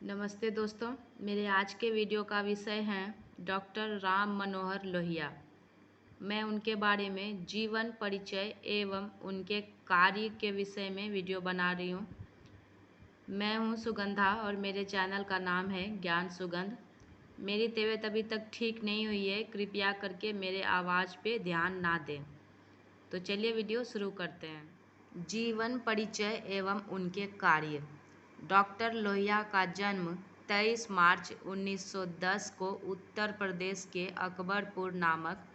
नमस्ते दोस्तों, मेरे आज के वीडियो का विषय है डॉक्टर राम मनोहर लोहिया। मैं उनके बारे में जीवन परिचय एवं उनके कार्य के विषय में वीडियो बना रही हूँ। मैं हूँ सुगंधा और मेरे चैनल का नाम है ज्ञान सुगंध। मेरी तबीयत अभी तक ठीक नहीं हुई है, कृपया करके मेरे आवाज़ पे ध्यान ना दें। तो चलिए वीडियो शुरू करते हैं। जीवन परिचय एवं उनके कार्य। डॉक्टर लोहिया का जन्म 23 मार्च 1910 को उत्तर प्रदेश के अकबरपुर नामक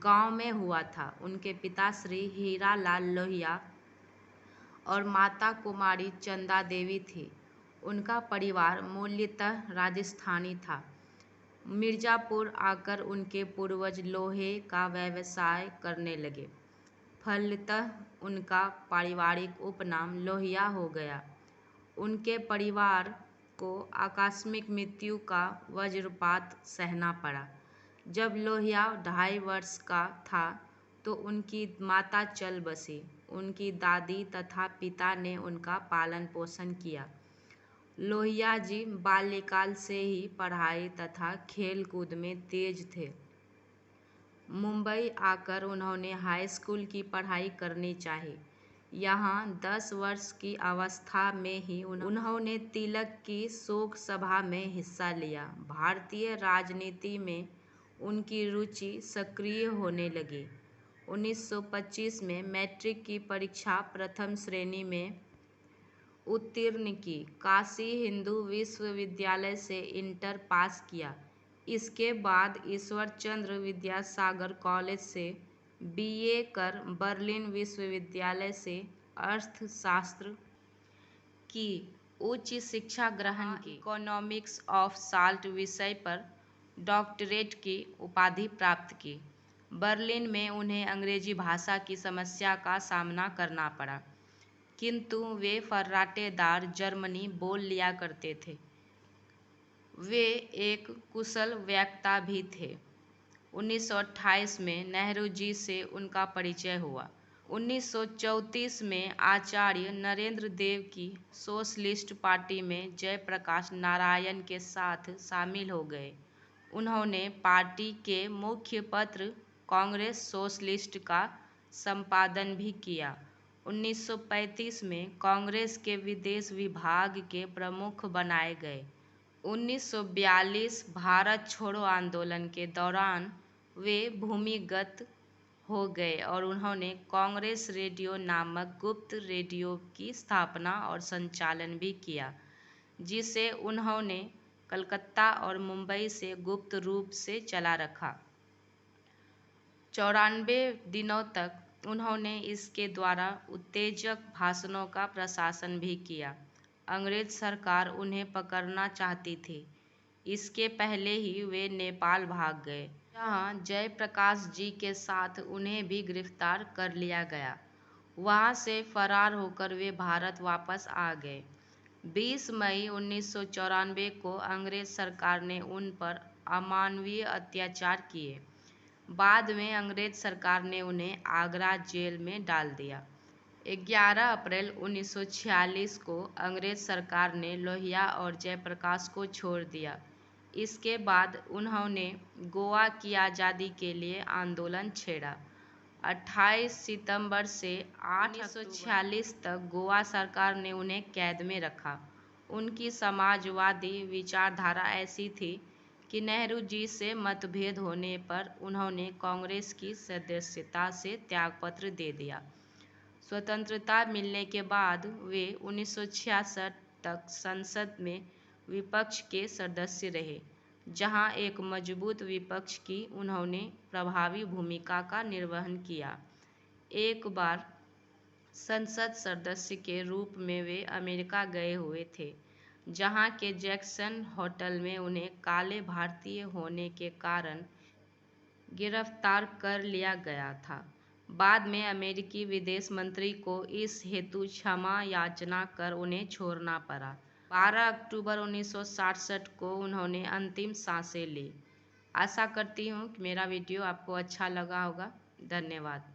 गांव में हुआ था। उनके पिता श्री हीरालाल लोहिया और माता कुमारी चंदा देवी थी। उनका परिवार मूलतः राजस्थानी था। मिर्जापुर आकर उनके पूर्वज लोहे का व्यवसाय करने लगे। फलतः उनका पारिवारिक उपनाम लोहिया हो गया। उनके परिवार को आकस्मिक मृत्यु का वज्रपात सहना पड़ा। जब लोहिया 2.5 वर्ष का था तो उनकी माता चल बसी। उनकी दादी तथा पिता ने उनका पालन पोषण किया। लोहिया जी बाल्यकाल से ही पढ़ाई तथा खेल कूद में तेज थे। मुंबई आकर उन्होंने हाई स्कूल की पढ़ाई करनी चाहिए। यहाँ 10 वर्ष की अवस्था में ही उन्होंने तिलक की शोक सभा में हिस्सा लिया। भारतीय राजनीति में उनकी रुचि सक्रिय होने लगी। 1925 में मैट्रिक की परीक्षा प्रथम श्रेणी में उत्तीर्ण की। काशी हिंदू विश्वविद्यालय से इंटर पास किया। इसके बाद ईश्वर चंद्र विद्यासागर कॉलेज से बीए कर बर्लिन विश्वविद्यालय से अर्थशास्त्र की उच्च शिक्षा ग्रहण की। इकोनॉमिक्स ऑफ साल्ट विषय पर डॉक्टरेट की उपाधि प्राप्त की। बर्लिन में उन्हें अंग्रेजी भाषा की समस्या का सामना करना पड़ा, किंतु वे फर्राटेदार जर्मनी बोल लिया करते थे। वे एक कुशल वक्ता भी थे। 1928 में नेहरू जी से उनका परिचय हुआ। 1934 में आचार्य नरेंद्र देव की सोशलिस्ट पार्टी में जयप्रकाश नारायण के साथ शामिल हो गए। उन्होंने पार्टी के मुख्य पत्र कांग्रेस सोशलिस्ट का संपादन भी किया। 1935 में कांग्रेस के विदेश विभाग के प्रमुख बनाए गए। 1942 भारत छोड़ो आंदोलन के दौरान वे भूमिगत हो गए और उन्होंने कांग्रेस रेडियो नामक गुप्त रेडियो की स्थापना और संचालन भी किया, जिसे उन्होंने कलकत्ता और मुंबई से गुप्त रूप से चला रखा। 94 दिनों तक उन्होंने इसके द्वारा उत्तेजक भाषणों का प्रशासन भी किया। अंग्रेज सरकार उन्हें पकड़ना चाहती थी। इसके पहले ही वे नेपाल भाग गए, जहां जयप्रकाश जी के साथ उन्हें भी गिरफ्तार कर लिया गया। वहां से फरार होकर वे भारत वापस आ गए। 20 मई 1994 को अंग्रेज सरकार ने उन पर अमानवीय अत्याचार किए। बाद में अंग्रेज सरकार ने उन्हें आगरा जेल में डाल दिया। 11 अप्रैल 1946 को अंग्रेज सरकार ने लोहिया और जयप्रकाश को छोड़ दिया। इसके बाद उन्होंने गोवा की आज़ादी के लिए आंदोलन छेड़ा। 28 सितंबर से 8 1946 तक गोवा सरकार ने उन्हें कैद में रखा। उनकी समाजवादी विचारधारा ऐसी थी कि नेहरू जी से मतभेद होने पर उन्होंने कांग्रेस की सदस्यता से त्यागपत्र दे दिया। स्वतंत्रता मिलने के बाद वे 1966 तक संसद में विपक्ष के सदस्य रहे, जहां एक मजबूत विपक्ष की उन्होंने प्रभावी भूमिका का निर्वहन किया। एक बार संसद सदस्य के रूप में वे अमेरिका गए हुए थे, जहां के जैक्सन होटल में उन्हें काले भारतीय होने के कारण गिरफ्तार कर लिया गया था। बाद में अमेरिकी विदेश मंत्री को इस हेतु क्षमा याचना कर उन्हें छोड़ना पड़ा। 12 अक्टूबर 1967 को उन्होंने अंतिम सांसें ली। आशा करती हूँ कि मेरा वीडियो आपको अच्छा लगा होगा। धन्यवाद।